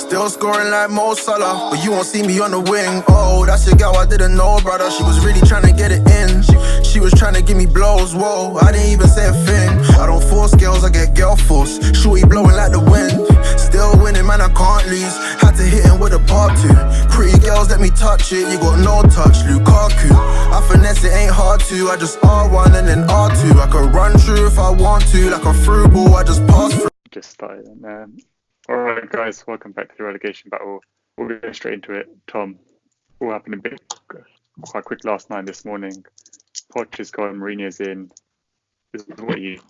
Still scoring like Mo Salah, but you won't see me on the wing. Oh, that's your girl I didn't know, brother. She was really trying to get it in. She was trying to give me blows, whoa, I didn't even say a thing. I don't force girls, I get girl force. Shorty blowing like the wind. Still winning, man, I can't lose. Had to hit him with a part two. Pretty girls, let me touch it. You got no touch, Lukaku. I finesse it, ain't hard to. I just R1 and then R2. I can run through if I want to. Like a through ball, I just pass through. Just started. Alright guys, welcome back to the relegation battle. We'll go straight into it. Tom, all happened a bit quite quick last night, this morning. POCH has gone, Mourinho's in. This is what you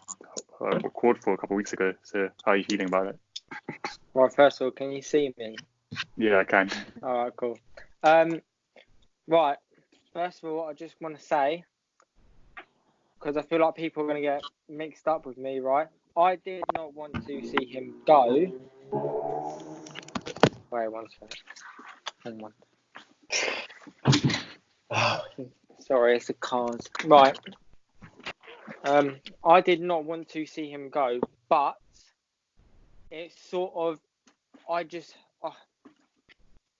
called for a couple of weeks ago. So how are you feeling about it? Right, first of all, can you see me? Yeah, I can. Alright, cool. Right, first of all, I just want to say, because I feel like people are going to get mixed up with me, right? I did not want to see him go. Wait, one second. Sorry, it's the cars. Right. I did not want to see him go, but it's sort of, I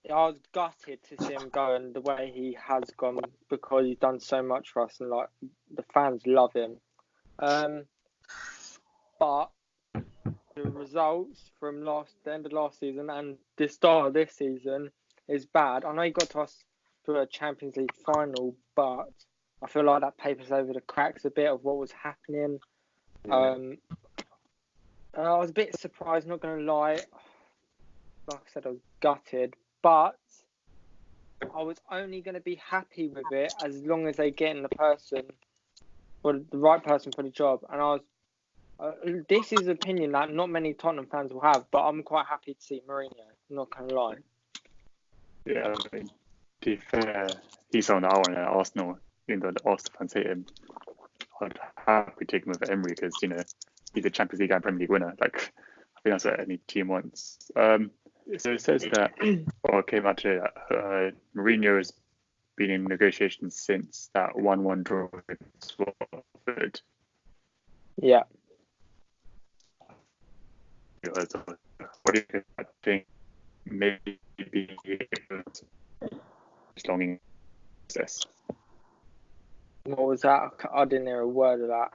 was gutted to see him go and the way he has gone, because he's done so much for us and like the fans love him. But the results from the end of last season and the start of this season is bad. I know he got to us for a Champions League final, but I feel like that papers over the cracks a bit of what was happening. Yeah. I was a bit surprised, not going to lie. Like I said, I was gutted, but I was only going to be happy with it as long as they get in the right person for the job. And I was, this is an opinion that not many Tottenham fans will have, but I'm quite happy to see Mourinho, not going to lie. Yeah, I mean, to be fair, he's someone I want at Arsenal, even though the Arsenal fans hate him. I'd happily take him over Emery because, you know, he's a Champions League and Premier League winner. Like, I think that's what any team wants. So it says that, or it came out today that Mourinho has been in negotiations since that 1-1 draw with Watford. Yeah. What do you think? Maybe longing process. What was that? I didn't hear a word of that.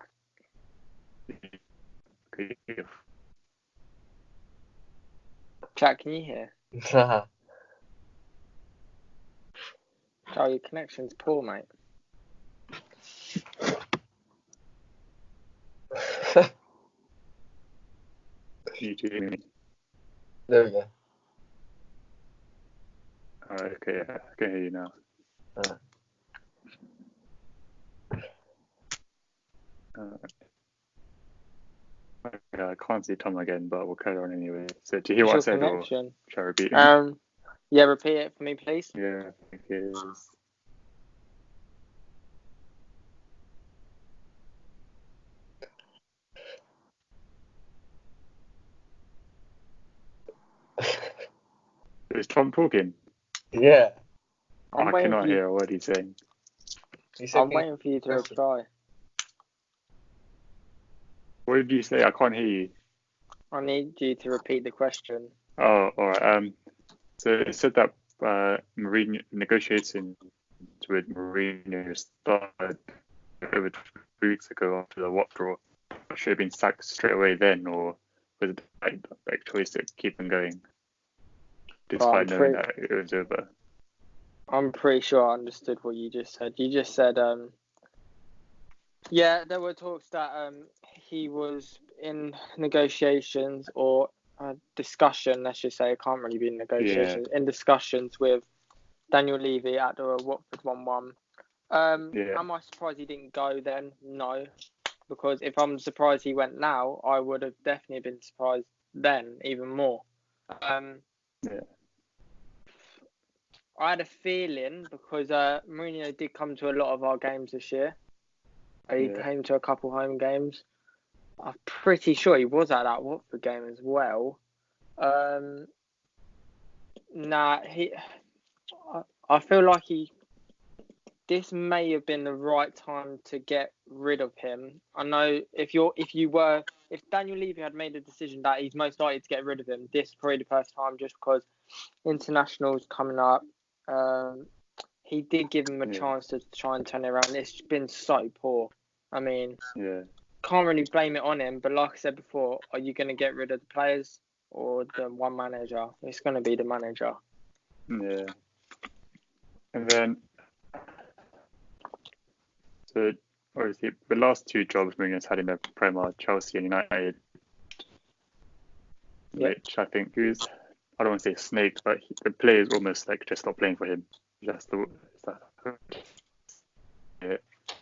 Jack, can you hear? Oh, your connection's poor, mate. You do hear me? There we go. Okay, I can hear you now. Okay, I can't see Tom again, but we'll carry on anyway. So do you hear what I said, or shall I repeat? Yeah, repeat it for me, please. Yeah, I think it is. Is Tom talking? Yeah. I cannot hear a word he's saying. I'm waiting for you to reply. What did you say? I can't hear you. I need you to repeat the question. Oh, all right. So it said that Mourinho negotiations with Mourinho started over 3 weeks ago after the Watford draw. Should have been sacked straight away then, or was it the choice to keep them going despite knowing that it was over? I'm pretty sure I understood what you just said. You just said, yeah, there were talks that he was in negotiations or discussion, let's just say. It can't really be negotiations. Yeah. In discussions with Daniel Levy at the Watford 1-1. Am I surprised he didn't go then? No. Because if I'm surprised he went now, I would have definitely been surprised then, even more. I had a feeling, because Mourinho did come to a lot of our games this year. He came to a couple home games. I'm pretty sure he was at that Watford game as well. I feel like this may have been the right time to get rid of him. I know if you were if Daniel Levy had made a decision that he's most likely to get rid of him, this is probably the first time, just because internationals coming up. He did give him a chance to try and turn it around. It's been so poor. I mean, can't really blame it on him. But like I said before, are you going to get rid of the players or the one manager? It's going to be the manager. Yeah. And then, so obviously, the last two jobs Mourinho's had in the Premier, Chelsea and United, which I think I don't want to say snake, but the players almost like just stopped playing for him.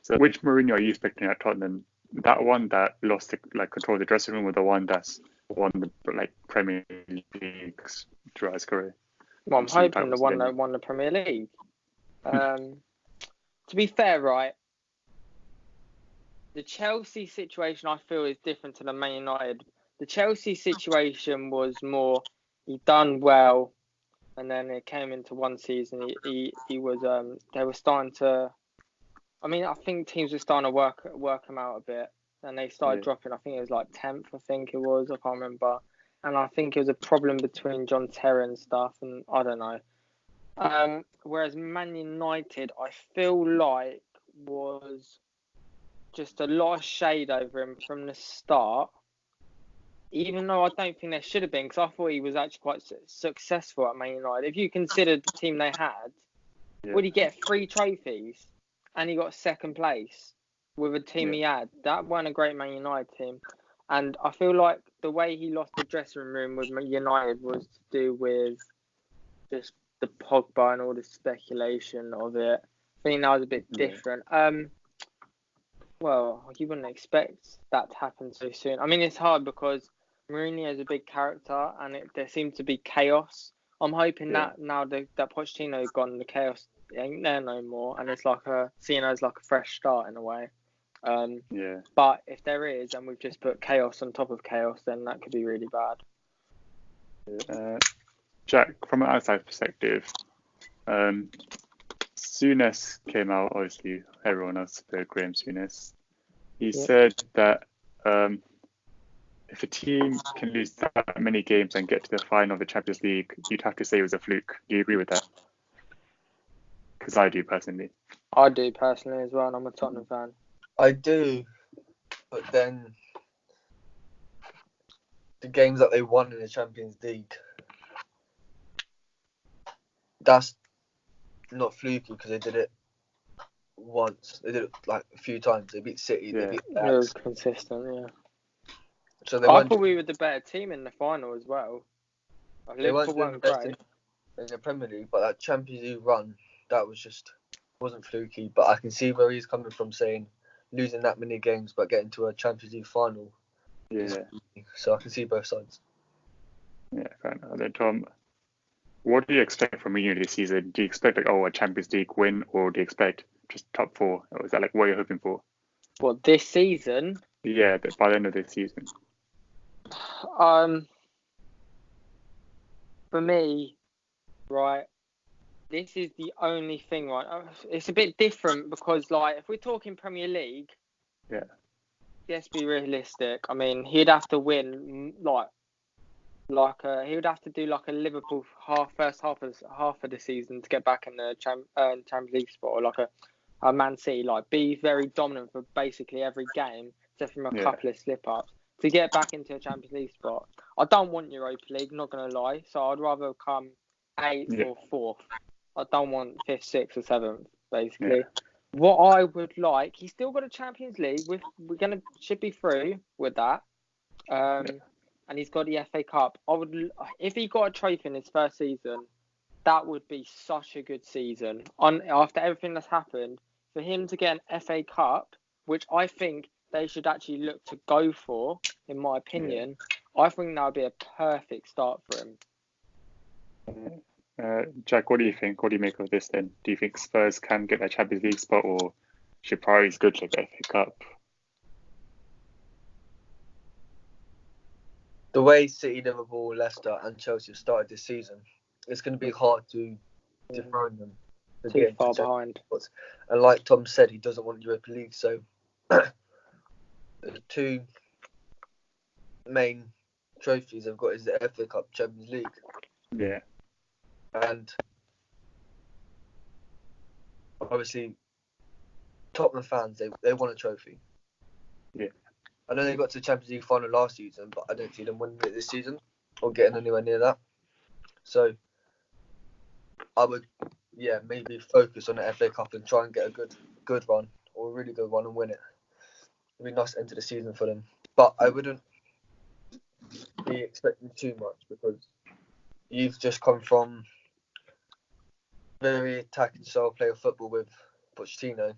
So which Mourinho are you expecting at Tottenham? That one that lost control of the dressing room, or the one that's won the Premier Leagues throughout his career? Well, I'm hoping the one that won the Premier League. To be fair, right, the Chelsea situation I feel is different to the Man United. The Chelsea situation was more he done well, and then it came into one season. He was they were starting to. I mean, I think teams were starting to work him out a bit, and they started dropping. I think it was like 10th. I think it was. I can't remember. And I think it was a problem between John Terry and stuff, and I don't know. Whereas Man United, I feel like was just a lot of shade over him from the start. Even though I don't think there should have been, because I thought he was actually quite successful at Man United. If you considered the team they had, would he get 3 trophies? And he got 2nd place with a team he had. That wasn't a great Man United team. And I feel like the way he lost the dressing room with Man United was to do with just the Pogba and all the speculation of it. I think that was a bit different. Well, you wouldn't expect that to happen so soon. I mean, it's hard because Mourinho is a big character and there seems to be chaos. I'm hoping that now that Pochettino's gone, the chaos ain't there no more, and it's seen as like a fresh start in a way. But if there is, and we've just put chaos on top of chaos, then that could be really bad. Jack, from an outside perspective, Souness came out, obviously everyone else heard Graham Souness. He said that if a team can lose that many games and get to the final of the Champions League, you'd have to say it was a fluke. Do you agree with that? Because I do personally. I do personally as well, and I'm a Tottenham fan. I do, but then the games that they won in the Champions League, that's not fluky because they did it once. They did it like a few times. They beat City. They beat It was consistent, So I thought we were the better team in the final as well. Liverpool weren't great in the Premier League, but that Champions League run, that wasn't fluky. But I can see where he's coming from, saying losing that many games but getting to a Champions League final. So I can see both sides. Yeah, fair enough. Then Tom, what do you expect from Mourinho this season? Do you expect a Champions League win, or do you expect just top 4? Or is that what you're hoping for? What, this season? Yeah, by the end of this season. For me, right, this is the only thing, right? It's a bit different because, if we're talking Premier League, let's be realistic. I mean, he'd have to win, he would have to do a Liverpool first half of the season to get back in the Champions League spot, or a Man City, be very dominant for basically every game, except from a couple of slip-ups, to get back into a Champions League spot. I don't want Europa League, not going to lie, so I'd rather come 8th or 4th. I don't want 5th, 6th or 7th, basically. What I would like, he's still got a Champions League. Should be through with that. And he's got the FA Cup. If he got a trophy in his first season, that would be such a good season. After everything that's happened, for him to get an FA Cup, which I think they should actually look to go for, in my opinion, I think that would be a perfect start for him. Jack, what do you think? What do you make of this then? Do you think Spurs can get their Champions League spot, or should priorities go to the FA Cup? The way City, Liverpool, Leicester and Chelsea have started this season, it's going to be hard to dethrone them. Too far behind. And like Tom said, he doesn't want Europa League, so the two main trophies they've got is the FA Cup, Champions League, Yeah. and obviously Tottenham fans they want a trophy. Yeah. I know they got to the Champions League final last season, but I don't see them winning it this season or getting anywhere near that. So I would, maybe focus on the FA Cup and try and get a good run or a really good one and win it. It'd be nice to enter the season for them, but I wouldn't be expecting too much because you've just come from very attacking style play of football with Pochettino,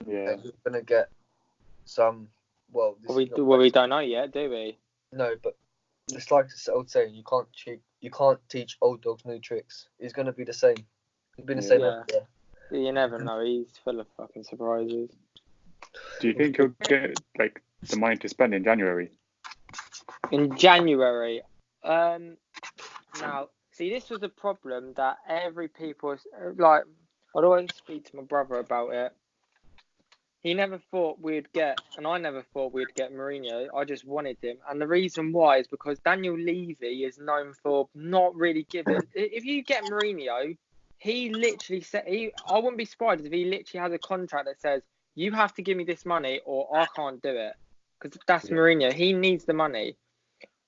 Yeah. and you're gonna get some. Well, We don't know yet, do we? No, but it's like the old saying: you can't teach old dogs new tricks. He's gonna be the same. He's been the same Yeah. every year. You never know. He's full of fucking surprises. Do you think he'll get like the money to spend in January? In January, now see, this was a problem that every people was like. I'd always speak to my brother about it. He never thought we'd get, and I never thought we'd get Mourinho. I just wanted him, and the reason why is because Daniel Levy is known for not really giving. If you get Mourinho, he literally said, I wouldn't be surprised if he literally has a contract that says you have to give me this money or I can't do it, because that's Mourinho. He needs the money.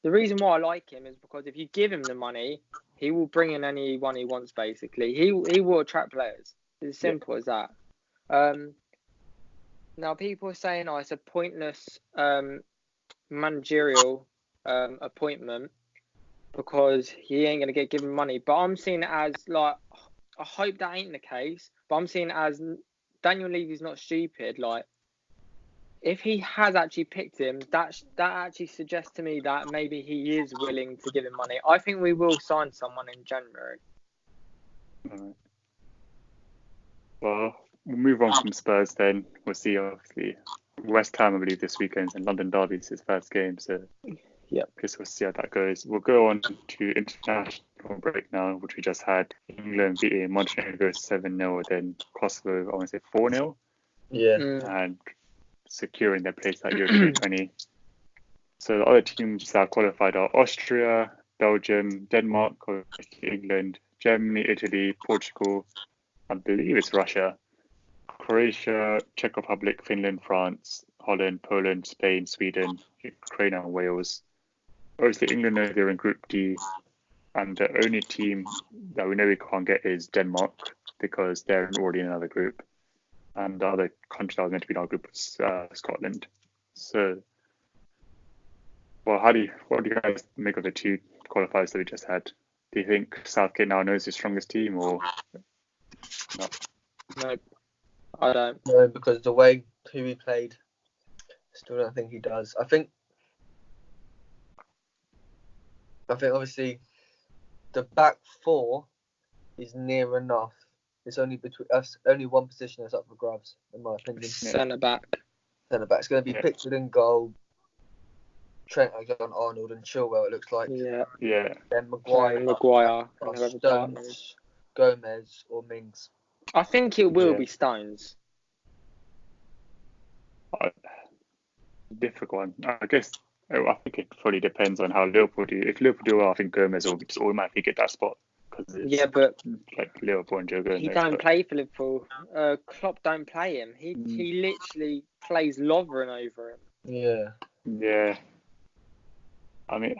The reason why I like him is because if you give him the money, he will bring in anyone he wants. Basically, he will attract players. It's as simple as that. Now, people are saying, it's a pointless managerial appointment because he ain't going to get given money. But I'm seeing it as, like, I hope that ain't the case, but I'm seeing it as Daniel Levy's not stupid. Like, if he has actually picked him, that actually suggests to me that maybe he is willing to give him money. I think we will sign someone in January. All right. Well, we'll move on from Spurs then. We'll see, obviously, West Ham, I believe, this weekend, and London Derby is his first game. So, guess we'll see how that goes. We'll go on to international break now, which we just had. England beating Montenegro 7-0, then Kosovo, I want to say 4-0. Yeah. And securing their place at Euro 2020. So the other teams that are qualified are Austria, Belgium, Denmark, England, Germany, Italy, Portugal, I believe it's Russia, Croatia, Czech Republic, Finland, France, Holland, Poland, Spain, Sweden, Ukraine, and Wales. Obviously, England know they're in Group D, and the only team that we know we can't get is Denmark because they're already in another group. And the other country that was meant to be in our group was Scotland. So, well, what do you guys make of the two qualifiers that we just had? Do you think Southgate now knows his strongest team or not? No, I don't. No, because the way who he played, still don't think he does. I think obviously the back four is near enough. It's only between us. Only one position that's up for grabs, in my opinion. Centre back. Centre back. It's going to be Pickford in goal, Trent Alexander-Arnold, and Chilwell. It looks like. Yeah. Then Maguire, Stones, Gomez, or Mings. I think it will be Stones. Difficult one. I guess I think it fully depends on how Liverpool do. If Liverpool do well, I think Gomez will just automatically get that spot. But like Liverpool and Joe Gomez. He don't play for Liverpool. Klopp don't play him. He literally plays Lovren over him. Yeah. I mean,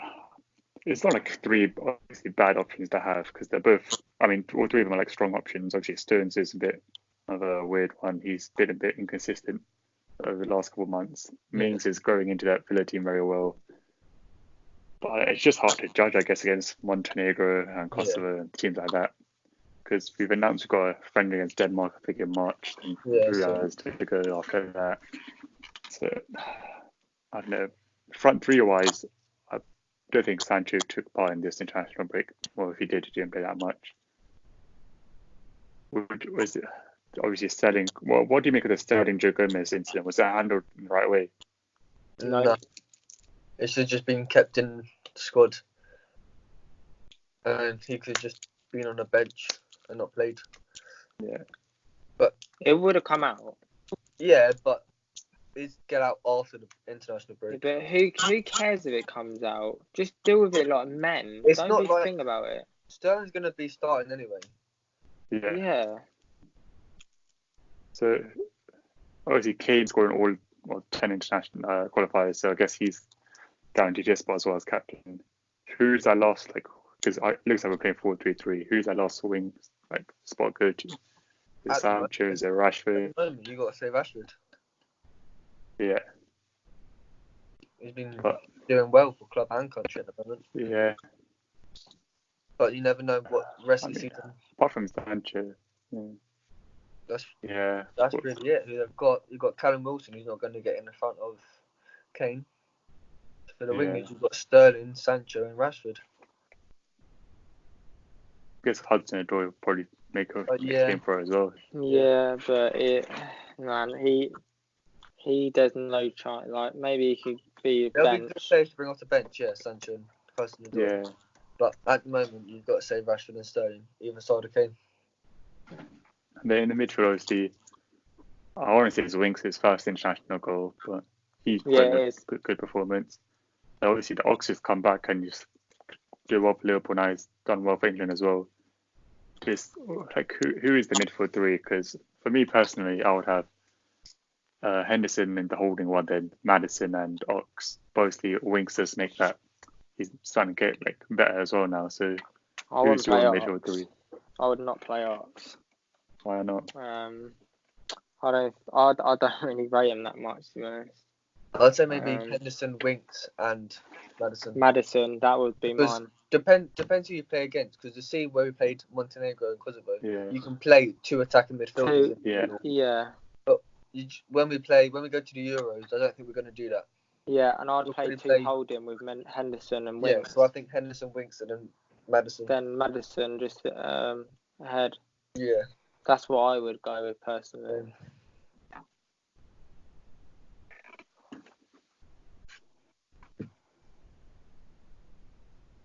it's not like three obviously bad options to have because they're both. I mean, all three of them are like strong options. Obviously, Stones is a bit of a weird one. He's been a bit inconsistent over the last couple of months. Mings is growing into that Villa team very well. But it's just hard to judge, I guess, against Montenegro and Kosovo and teams like that. Because we've announced we've got a friendly against Denmark, I think, in March. And 3 hours to go after that. So, I don't know. Front three-wise, I don't think Sancho took part in this international break. Well, if he did, he didn't play that much. Was it obviously Sterling? Well, what do you make of the Sterling Joe Gomez incident? Was that handled in the right way? No. It should have just been kept in the squad. And he could have just been on the bench and not played. Yeah. But it would have come out. Yeah, but get out after the international break. But who cares if it comes out? Just deal with it like men. It's Don't not be like- thing about it. Sterling's going to be starting anyway. Yeah. So obviously Kane scoring all 10 international qualifiers, so I guess he's guaranteed his spot as well as captain. Who's that last, like, because it looks like we're playing 4-3-3. Who's that last wing spot go to? Is it Sancho? Is it Rashford? At the moment, you got to say Rashford. Yeah. He's been But doing well for club and country at the moment. yeah, But you never know what the rest of the season. apart from Sancho, That's yeah, really it. You've got Callum Wilson, who's not going to get in the front of Kane. For the wingers, you've got Sterling, Sancho, and Rashford. I guess Hudson-Odoi will probably make a game for it as well. Yeah, but he does no chance. Like, maybe he could be a There'll be bench. good players to bring off the bench, yeah, Sancho and Hudson-Odoi. Yeah, But at the moment, you've got to say Rashford and Sterling, either side of Kane. and then in the midfield, obviously, I want to say it's Winks' his first international goal, but he's putting a good performance. And obviously, the Oxford's come back and just do well for Liverpool now. He's done well for England as well. Just like who is the midfield three? Because for me personally, I would have Henderson in the holding one, then Maddison and Ox. Both the Winks just make that. He's starting to get like better as well now. So I wouldn't who's your play midfield Ox. three? I would not play Ox. Why not? I don't really rate him that much, to be honest. I'd say maybe Henderson, Winks, and Maddison. Madison, that would be mine. Depends who you play against, because the scene where we played Montenegro and Kosovo, you can play two attacking midfielders. Yeah. But when we go to the Euros, I don't think we're going to do that. Yeah, and I'd play two play holding with Henderson and Winks. Yeah, so I think Henderson, Winks, and then Maddison. Then Maddison just ahead. Yeah. That's what I would go with personally.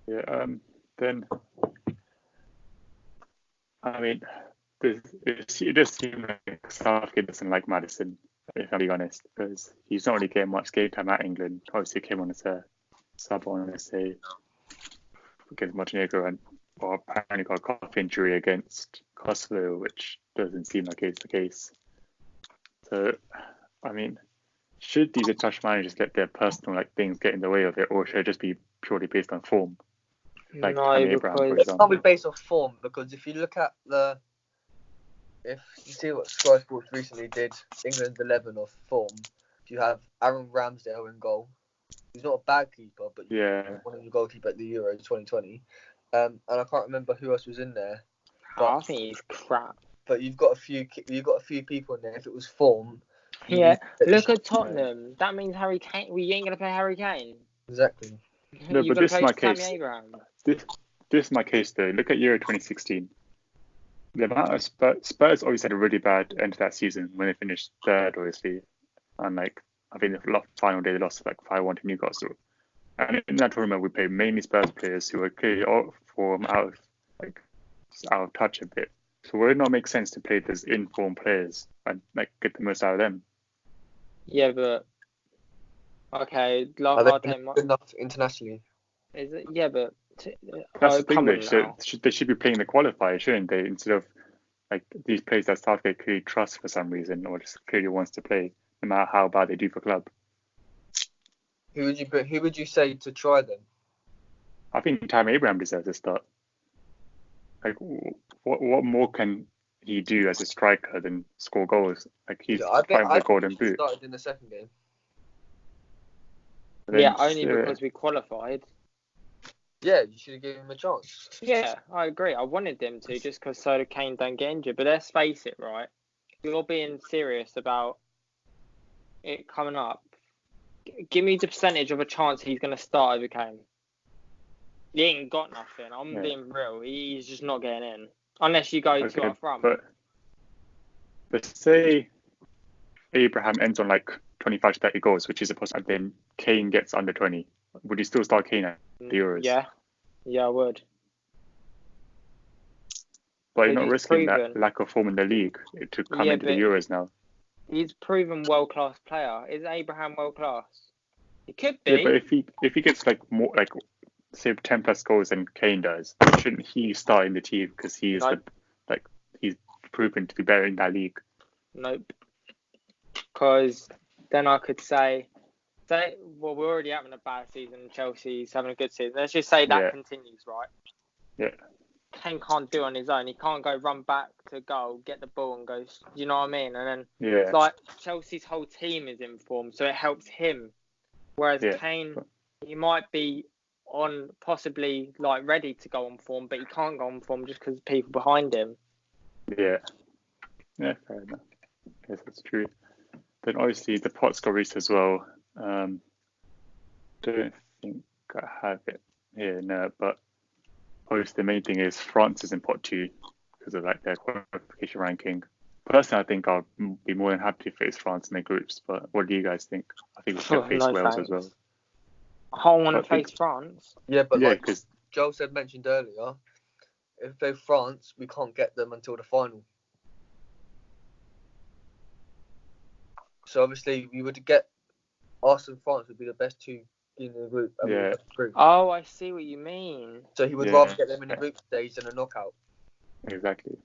Yeah. Then I mean, it does seem like Southgate doesn't like Maddison, if I'm being honest, because he's not really getting much game time at England. Obviously, he came on as a sub on, let's say, against Montenegro, and apparently got a calf injury against Kosovo, which doesn't seem like it's the case. So, I mean, should these international managers let their personal things get in the way of it, or should it just be purely based on form? Like Abraham, for it's example. probably based off form, because if you look at if you see what Sky Sports recently did, England's 11 of form, you have Aaron Ramsdale in goal. He's not a bad keeper, but one of the goalkeeper at the Euros 2020. And I can't remember who else was in there. But I think he's crap. But you've got a few people in there. If it was form, look at Tottenham. That means Harry Kane. We ain't gonna play Harry Kane. Exactly. No, but this is my case. This is my case though. Look at Euro 2016. The amount of Spurs always had a really bad end to that season when they finished third, obviously, and I think the final day they lost 5-1 to Newcastle. And in that tournament, we played mainly Spurs players who were clearly out of form, out of touch a bit. So would it not make sense to play those in-form players and get the most out of them? Yeah, but okay, are they good enough internationally? Is it? Yeah, but that's the thing. They should be playing the qualifier, shouldn't they? Instead of these players that Southgate clearly trusts for some reason, or just clearly wants to play, no matter how bad they do for club. Who would you say to try them? I think Tammy Abraham deserves a start. What more can he do as a striker than score goals? He's fighting for the Golden Boot. Started in the second game. Yeah, only because we qualified. Yeah, you should have given him a chance. Yeah, I agree. I wanted them to, just because so that Kane don't get injured. But let's face it, right? You're being serious about it coming up. Give me the percentage of a chance he's going to start over Kane. He ain't got nothing. I'm being real. He's just not getting in. Unless you go to our front. But say Abraham ends on 25 to 30 goals, which is a possibility, and then Kane gets under 20. Would you still start Kane at the Euros? Yeah, I would. But you're not risking that lack of form in the league to come into the Euros now. He's proven world-class player. Is Abraham world-class? He could be. Yeah, but if he gets like more like say 10 plus goals than Kane does, shouldn't he start in the team because he's he's proven to be better in that league? Nope. Because then I could say, well, we're already having a bad season. Chelsea's having a good season. Let's just say that continues, right? Yeah. Kane can't do it on his own. He can't go run back to goal, get the ball and go, you know what I mean? And then it's like Chelsea's whole team is in form, so it helps him. Whereas Kane, he might be on possibly like ready to go on form, but he can't go on form just because of people behind him. Yeah, fair enough. Yes, that's true. Then obviously the pot scorers as well. Don't think I have it here, no, but obviously the main thing is France is in pot 2 because of like their qualification ranking. Personally, I think I'll be more than happy to face France in their groups, but what do you guys think? I think we should face Wales as well. I don't want to face France. Yeah, but like Joel mentioned earlier, if they're France, we can't get them until the final. So obviously, we would get us and France would be the best two in the group. Oh, I see what you mean. So he would rather get them in the group stage than a knockout. Exactly.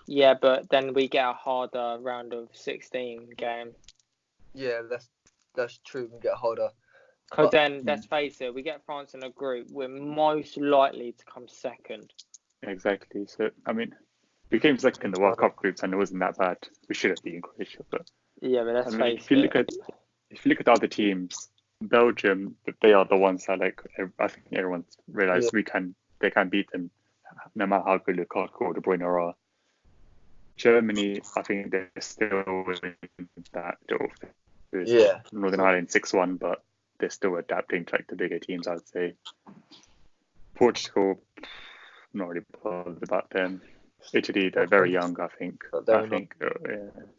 Yeah, but then we get a harder round of 16 game. Yeah, that's true. We get harder. Because then, let's face it, we get France in a group, we're most likely to come second. Exactly. So, I mean, we came second in the World Cup groups and it wasn't that bad. We should have beaten Croatia, but yeah, but let's face if you look at the other teams, Belgium, they are the ones that I think everyone's realised they can beat them no matter how good Lukaku or De Bruyne are. Germany, I think they're still within that. Northern Ireland 6-1, but they're still adapting to the bigger teams, I'd say. Portugal, not really bothered about them. Italy, they're very young, I think.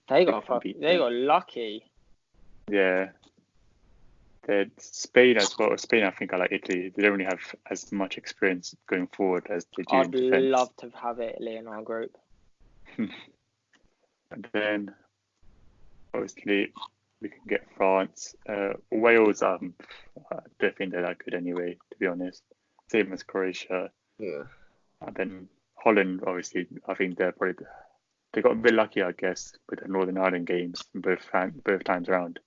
They got lucky. Yeah. Spain as well. Spain, I think, I like Italy. They don't really have as much experience going forward as they do in defense. I'd love to have Italy in our group. And then, obviously, we can get France. Wales, I don't think they're that good anyway, to be honest. Same as Croatia. Yeah. And then Holland, obviously, I think they got a bit lucky, I guess, with the Northern Ireland games both times around.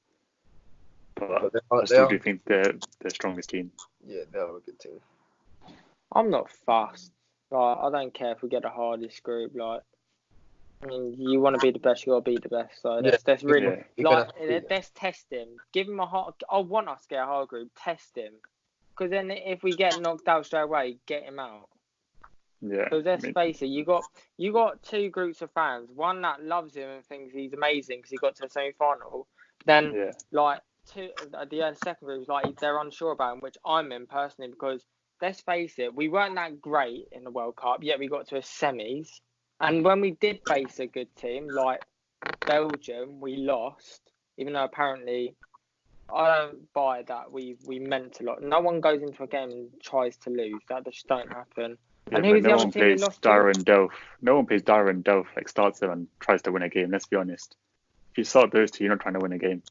But I still do think they're the strongest team. Yeah, they are a good team. I'm not fussed. I don't care if we get the hardest group. I mean, you want to be the best, you got to be the best. So that's really let's test him. Give him a hard. I want us to get a hard group. Test him, because then if we get knocked out straight away, get him out. Yeah. Because let's face it, you got two groups of fans. One that loves him and thinks he's amazing because he got to the semi-final. Then the second group is they're unsure about him, which I'm in personally, because let's face it, we weren't that great in the World Cup, yet we got to a semis. And when we did face a good team like Belgium, we lost, even though apparently I don't buy that we meant a lot. No one goes into a game and tries to lose. That just don't happen. Yeah, and who's the other team we lost to? No one plays Darren Delph, starts them and tries to win a game, let's be honest. If you start those two, you're not trying to win a game.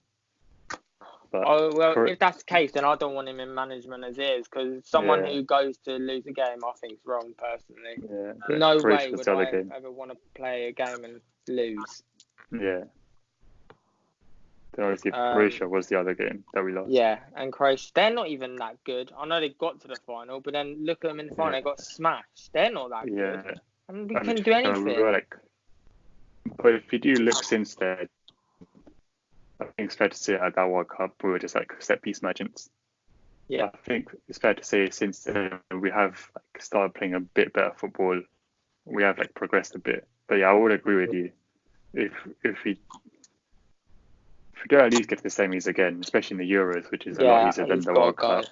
But if that's the case, then I don't want him in management as is, because someone who goes to lose a game, I think, is wrong, personally. Yeah, no way would I ever want to play a game and lose. Yeah. Then obviously Croatia was the other game that we lost. Yeah, and Croatia, they're not even that good. I know they got to the final, but then look at them in the final, they got smashed. They're not that good. And we couldn't do anything. But if you do look since then, I think it's fair to say at that World Cup, we were just set piece merchants. Yeah. I think it's fair to say since then, we have started playing a bit better football. We have progressed a bit. But yeah, I would agree with you. If we don't at least get to the semis again, especially in the Euros, which is a lot easier than the World Cup,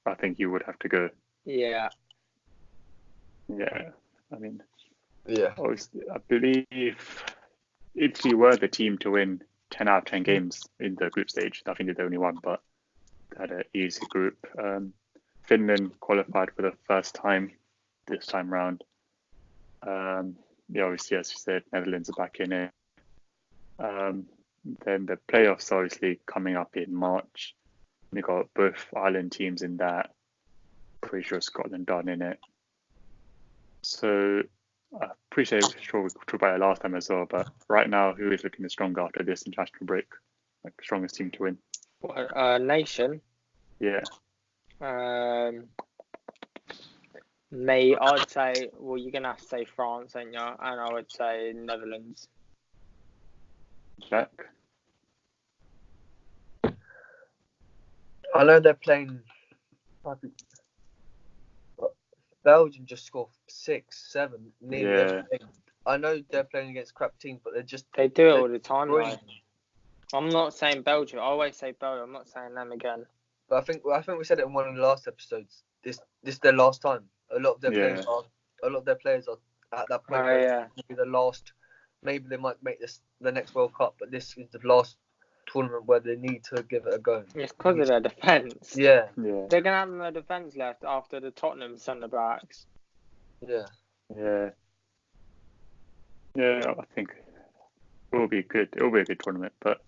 I think you would have to go. Yeah. Yeah. I mean, obviously, I believe Italy were the team to win 10 out of 10 games in the group stage. I think they're the only one, but they had an easy group. Finland qualified for the first time this time round. Obviously, as you said, Netherlands are back in it. Then the playoffs are obviously coming up in March. We got both Ireland teams in that. Pretty sure Scotland done in it. So I'm pretty sure we talked about it last time as well. But right now, who is looking the stronger after this international break? Like strongest team to win? Nation. Yeah. Me, I'd say. Well, you're gonna have to say France, ain't you? And I would say Netherlands. Jack. I know they're playing. Belgium just scored 6, 7 nearly every game. I know they're playing against crap teams, but they do it all the time. Though. I'm not saying Belgium. I always say Belgium. I'm not saying them again. But I think we said it in one of the last episodes. This is their last time. A lot of their players are at that point. Maybe the last. Maybe they might make this the next World Cup, but this is the last tournament where they need to give it a go. It's because of their defence. Yeah. They're gonna have no defence left after the Tottenham centre backs. Yeah. I think it will be good. It will be a good tournament. But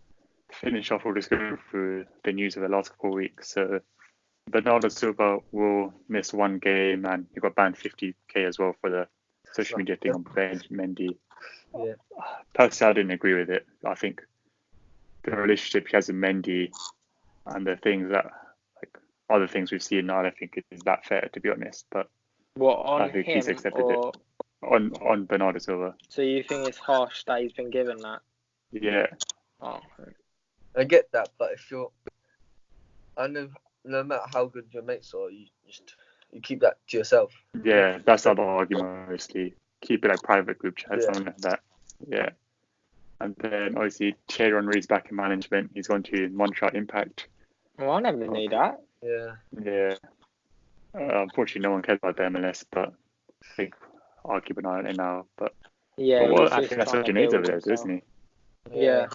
to finish off, we'll just go through the news of the last couple of weeks. So Bernardo Silva will miss one game, and he got banned 50k as well for the social media thing on Mendy. Yeah. Personally, I didn't agree with it. I think the relationship he has with Mendy and the things that, like other things we've seen, I don't think it is that fair, to be honest. But what, on I think him he's accepted or it. On Bernardo Silva. So you think it's harsh that he's been given that? Yeah. Oh. I get that, but if you're, I know, no matter how good your mates are, you keep that to yourself. Yeah, that's the other argument, mostly. Keep it like private group chat, something like that. Yeah. And then obviously Thierry Henry's back in management. He's gone to Montreal Impact. Well, I never knew that. Yeah. Unfortunately, no one cares about the MLS, but I think I'll keep an eye on it now. But I think that's what he needs over there, isn't he? Yeah.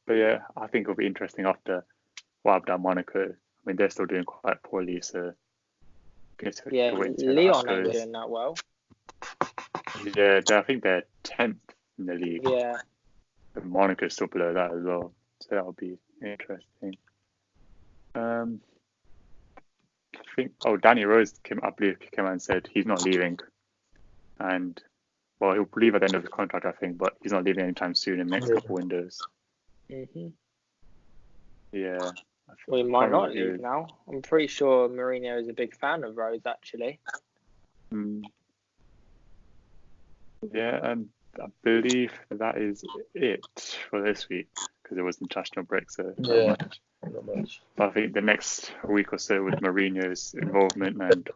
But yeah, I think it'll be interesting after what happened at Monaco. I mean, they're still doing quite poorly, so Leon ain't doing that well. Yeah, I think they're 10th in the league. Yeah. And Monaco's still below that as well, so that'll be interesting. I think Danny Rose came out and said he's not leaving, and he'll leave at the end of the contract, I think, but he's not leaving anytime soon in the next couple windows. Mhm. Yeah. Well, he might not leave now. I'm pretty sure Mourinho is a big fan of Rose, actually. Yeah, and I believe that is it for this week because it was international break, so not much. But I think the next week or so with Mourinho's involvement and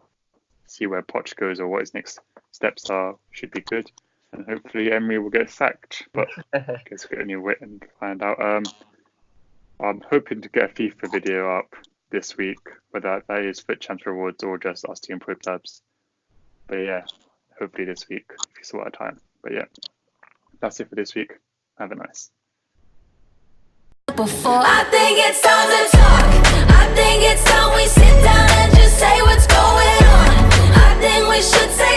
see where Poch goes or what his next steps are should be good. And hopefully Emery will get sacked, but I guess we'll only wait and find out. I'm hoping to get a FIFA video up this week, whether that is FUT Champs Rewards or just us doing pro clubs. But yeah, hopefully this week if you sort out time. But yeah, that's it for this week. Have a nice. I think it's time to talk. I think it's time we sit down and just say what's going on. I think we should say